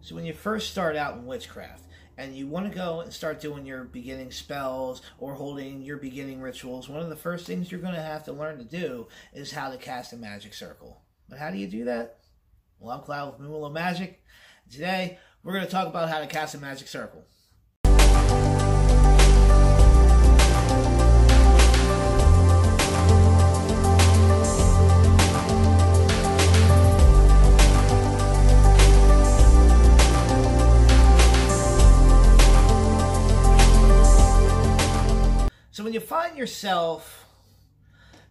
So when you first start out in witchcraft, and you want to go and start doing your beginning spells or holding your beginning rituals, one of the first things you're going to have to learn to do is how to cast a magic circle. But how do you do that? Well, I'm Cloud with Moon Willow Magic. Today, we're going to talk about how to cast a magic circle. So when you find yourself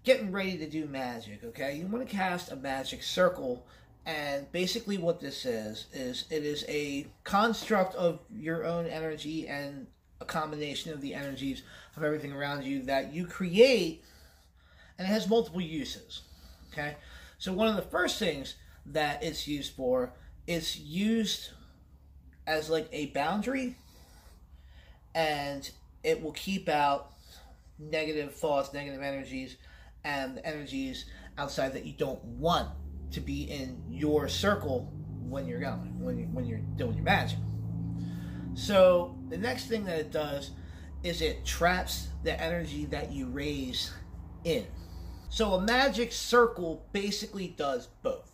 getting ready to do magic, okay, you want to cast a magic circle, and basically what this is it is a construct of your own energy and a combination of the energies of everything around you that you create, and it has multiple uses, okay? So one of the first things that it's used for, it's used as like a boundary, and it will keep out negative thoughts, negative energies, and the energies outside that you don't want to be in your circle when you're going, when you're doing your magic. So the next thing that it does is it traps the energy that you raise in. So a magic circle basically does both.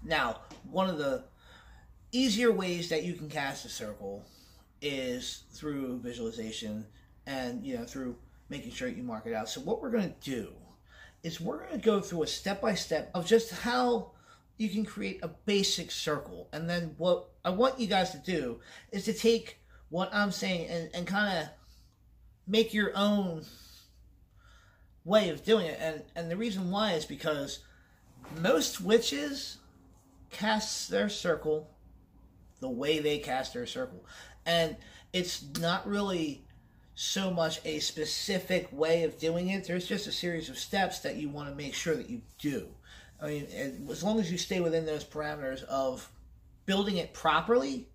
Now, one of the easier ways that you can cast a circle is through visualization and, through making sure you mark it out. So what we're going to do is we're going to go through a step-by-step of just how you can create a basic circle. And then what I want you guys to do is to take what I'm saying and kind of make your own way of doing it. And the reason why is because most witches cast their circle the way they cast their circle. And it's not really so much a specific way of doing it. There's just a series of steps that you want to make sure that you do. I mean, as long as you stay within those parameters of building it properly,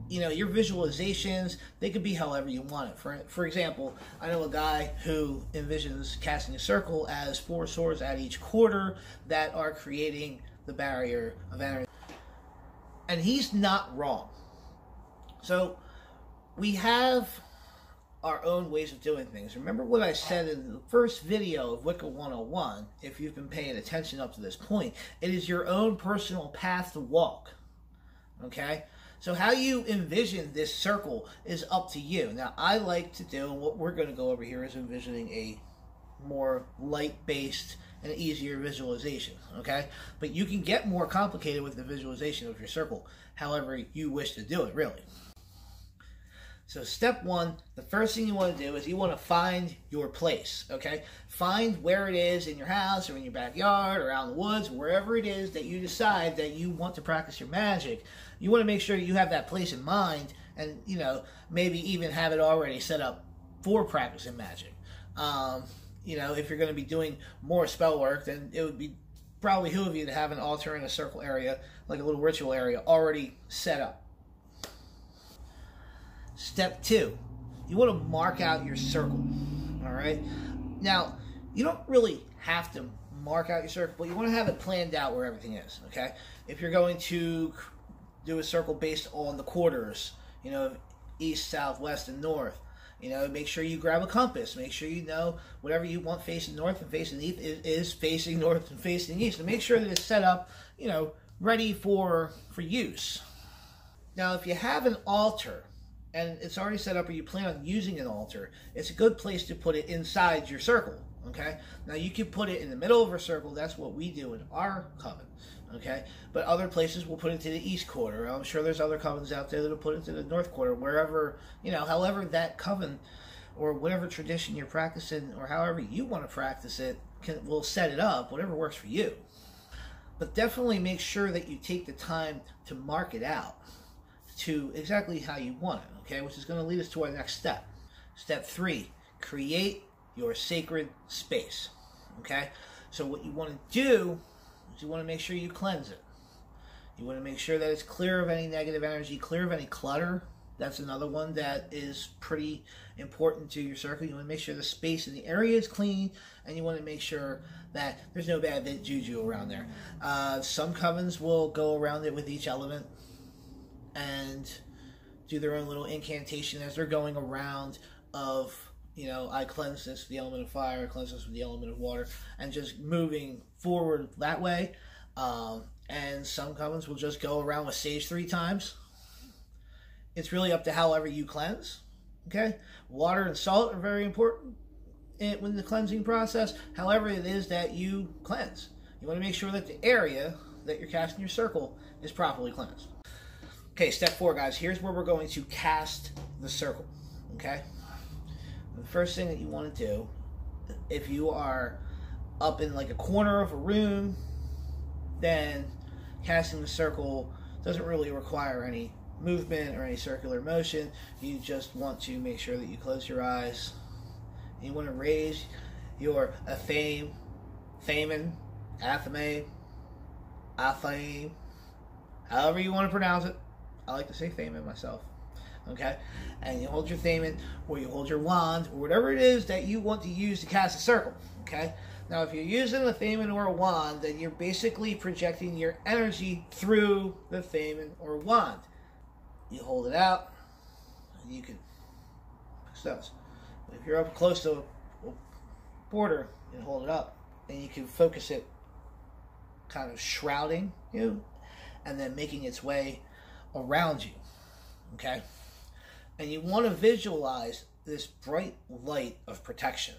your visualizations, they could be however you want it. For example, I know a guy who envisions casting a circle as 4 swords at each quarter that are creating the barrier of energy. And he's not wrong. So we have our own ways of doing things. Remember what I said in the first video of Wicca 101, if you've been paying attention up to this point. It is your own personal path to walk. Okay? So how you envision this circle is up to you. Now, I like to do, and what we're going to go over here is envisioning a more light-based and easier visualization. Okay? But you can get more complicated with the visualization of your circle, however you wish to do it, really. So step 1, the first thing you want to do is you want to find your place, okay? Find where it is in your house or in your backyard or out in the woods, wherever it is that you decide that you want to practice your magic. You want to make sure you have that place in mind and, maybe even have it already set up for practicing magic. If you're going to be doing more spell work, then it would be probably behoove you to have an altar in a circle area, like a little ritual area, already set up. Step 2, you want to mark out your circle, all right? Now, you don't really have to mark out your circle, but you want to have it planned out where everything is, okay? If you're going to do a circle based on the quarters, east, south, west, and north, make sure you grab a compass. Make sure you know whatever you want facing north and facing east is facing north and facing east. And make sure that it's set up, ready for use. Now, if you have an altar, and it's already set up or you plan on using an altar, it's a good place to put it inside your circle, okay? Now, you can put it in the middle of a circle. That's what we do in our coven, okay? But other places will put it to the east quarter. I'm sure there's other covens out there that will put it to the north quarter, wherever, however that coven or whatever tradition you're practicing or however you want to practice it will set it up, whatever works for you. But definitely make sure that you take the time to mark it out to exactly how you want it, okay? Which is going to lead us to our next step. Step 3, create your sacred space, okay? So what you want to do is you want to make sure you cleanse it. You want to make sure that it's clear of any negative energy, clear of any clutter, That's another one that is pretty important to your circle. You want to make sure the space in the area is clean, and you want to make sure that there's no bad juju around there. Some covens will go around it with each element and do their own little incantation as they're going around of, you know, I cleanse this with the element of fire, I cleanse this with the element of water, and just moving forward that way. And some covens will just go around with sage 3 times. It's really up to however you cleanse. Okay, water and salt are very important in the cleansing process. However it is that you cleanse, you want to make sure that the area that you're casting your circle is properly cleansed. Okay, step 4, guys. Here's where we're going to cast the circle. Okay, the first thing that you want to do, if you are up in like a corner of a room, then casting the circle doesn't really require any movement or any circular motion. You just want to make sure that you close your eyes. You want to raise your athame, thamen, athame, athame, however you want to pronounce it. I like to say thamen myself. Okay? And you hold your thamen, or you hold your wand, or whatever it is that you want to use to cast a circle. Okay? Now, if you're using a thamen or a wand, then you're basically projecting your energy through the thamen or wand. You hold it out, and you can stones. If you're up close to a border, you can hold it up, and you can focus it, kind of shrouding you, and then making its way around you. Okay? And you want to visualize this bright light of protection.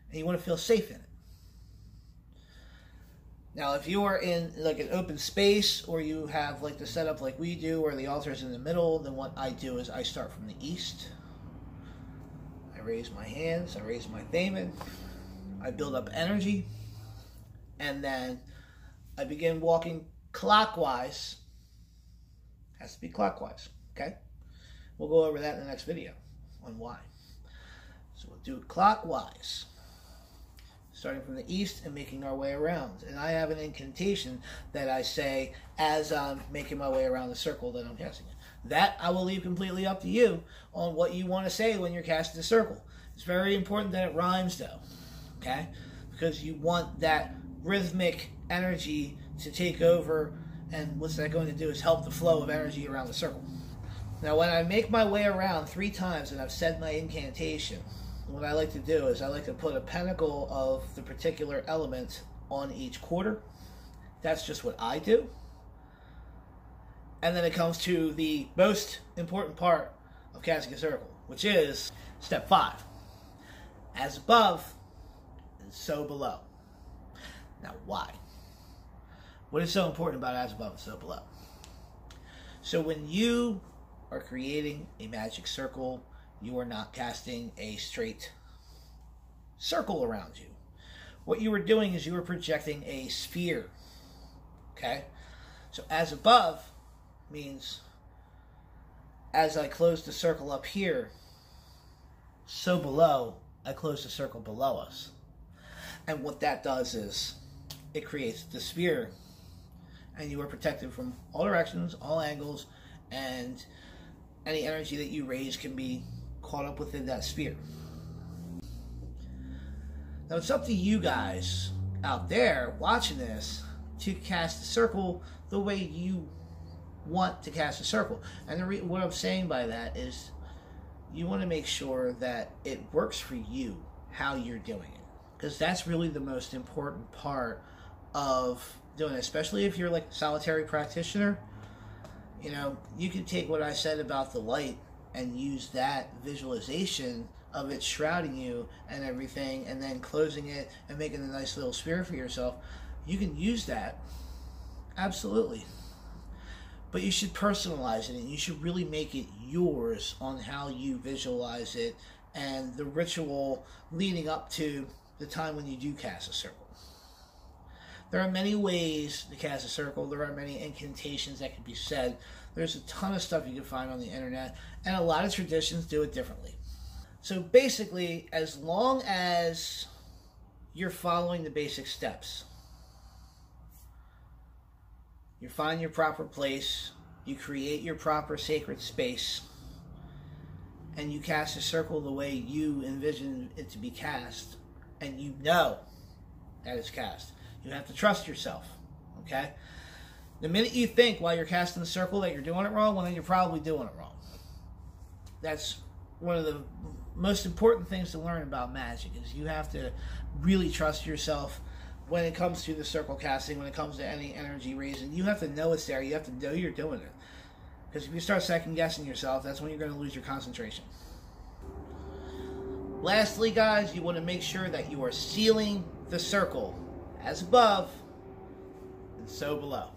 And you want to feel safe in it. Now, if you are in like an open space, or you have like the setup like we do, where the altar is in the middle, then what I do is I start from the east. I raise my hands, I raise my thamen, I build up energy, and then I begin walking clockwise. Has to be clockwise, okay? We'll go over that in the next video on why. So we'll do it clockwise, starting from the east and making our way around. And I have an incantation that I say as I'm making my way around the circle that I'm casting it. That I will leave completely up to you on what you want to say when you're casting the circle. It's very important that it rhymes, though, okay? Because you want that rhythmic energy to take over, and what's that going to do is help the flow of energy around the circle. Now, when I make my way around 3 times and I've said my incantation, what I like to do is I like to put a pentacle of the particular element on each quarter. That's just what I do. And then it comes to the most important part of casting a circle, which is step 5. As above, and so below. Now, why? What is so important about as above and so below? So when you are creating a magic circle, you are not casting a straight circle around you. What you are doing is you are projecting a sphere. Okay? So as above means as I close the circle up here, so below, I close the circle below us. And what that does is it creates the sphere, and you are protected from all directions, all angles, and any energy that you raise can be caught up within that sphere. Now it's up to you guys out there watching this to cast a circle the way you want to cast a circle. And what I'm saying by that is you want to make sure that it works for you, how you're doing it. Because that's really the most important part of doing it, especially if you're like a solitary practitioner. You know, you can take what I said about the light and use that visualization of it shrouding you and everything, and then closing it and making a nice little sphere for yourself. You can use that, absolutely. But you should personalize it, and you should really make it yours on how you visualize it and the ritual leading up to the time when you do cast a circle. There are many ways to cast a circle. There are many incantations that can be said. There's a ton of stuff you can find on the internet, and a lot of traditions do it differently. So basically, as long as you're following the basic steps, you find your proper place, You create your proper sacred space, and you cast a circle the way you envision it to be cast, and you know that it's cast. You have to trust yourself, okay? The minute you think while you're casting the circle that you're doing it wrong, well, then you're probably doing it wrong. That's one of the most important things to learn about magic, is you have to really trust yourself when it comes to the circle casting, when it comes to any energy raising. You have to know it's there. You have to know you're doing it. Because if you start second guessing yourself, that's when you're going to lose your concentration. Lastly, guys, you want to make sure that you are sealing the circle as above and so below.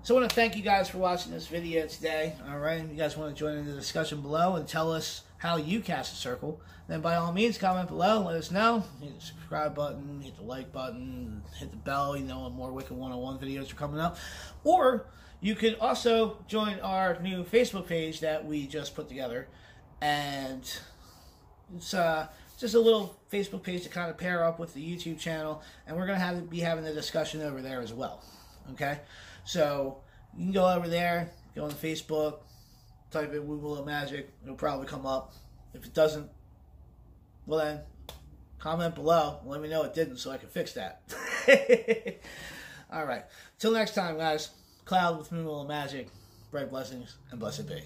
So I want to thank you guys for watching this video today. Alright, if you guys want to join in the discussion below and tell us how you cast a circle, then by all means comment below, let us know. Hit the subscribe button, hit the like button, hit the bell, you know when more Wicca 101 videos are coming up. Or you can also join our new Facebook page that we just put together. And it's just a little Facebook page to kind of pair up with the YouTube channel. And we're going to be having a discussion over there as well. Okay? So you can go over there, go on Facebook, type in Woo Below Magic. It'll probably come up. If it doesn't, well then, comment below. Let me know it didn't so I can fix that. Alright. Till next time, guys. Cloud with Woo Below Magic. Bright blessings and blessed be.